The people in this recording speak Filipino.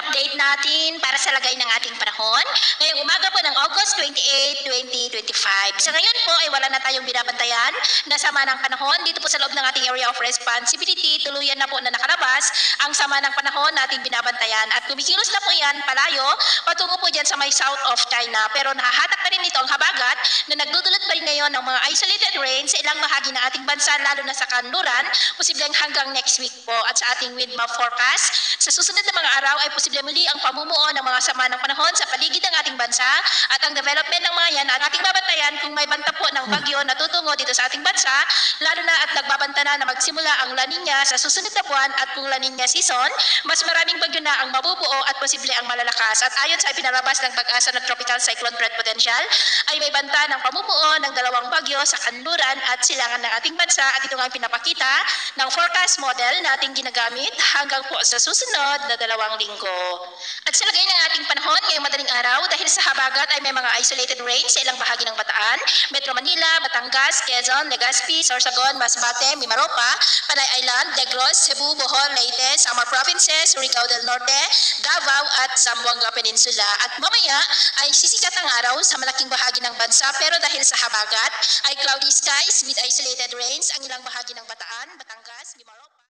update natin para sa lagay ng ating panahon. Ngayong umaga po ng August 28, 2025. Sa ngayon po ay wala na tayong binabantayan na sama ng panahon. Dito po sa loob ng ating area of responsibility, tuluyan na po na nakalabas ang sama ng panahon nating binabantayan. At kumikilos na po yan palayo patungo po dyan sa may south of China. Pero nahahatak na rin ito ang habagat na nagdudulot pa rin ngayon ng mga isolated rain sa ilang bahagi ng ating bansa, lalo na sa kanluran, posibleng hanggang next week po. At sa ating wind map forecast, sa susunod na mga araw ay posible muli ang pamumuo ng mga sama ng panahon sa paligid ng ating bansa at ang development ng mga yan at ating babantayan kung may banta po ng bagyo na tutungo dito sa ating bansa, lalo na at nagbabanta na magsimula ang La Nina sa susunod na buwan at kung La Nina season, mas maraming bagyo na ang mabubuo at posible ang malalakas. At ayon sa ipinalabas ng Pag-asa ng Tropical Cyclone Threat Potential, ay may banta ng pamumuo ng dalawang bagyo sa kanluran at silangan ng ating bansa at ito nga ang pinapakita ng forecast model na ating ginagamit hanggang po sa susunod na 2 linggo. At sa lagay ng ating panahon ngayong madaling araw, dahil sa habagat ay may mga isolated rain sa ilang bahagi ng Bataan, Metro Manila, Batangas, Quezon, Legazpi, Sorsogon, Masbate, Mimaropa, Panay Island, Negros, Cebu, Bohol, Leyte, Samar Provinces, Surigao del Norte, Davao at Zamboanga Peninsula. At mamaya ay sisikat ang araw sa malaking bahagi ng bansa pero dahil sa habagat ay cloudy skies with isolated rains ang ilang bahagi ng Bataan, Batangas, Mimaropa.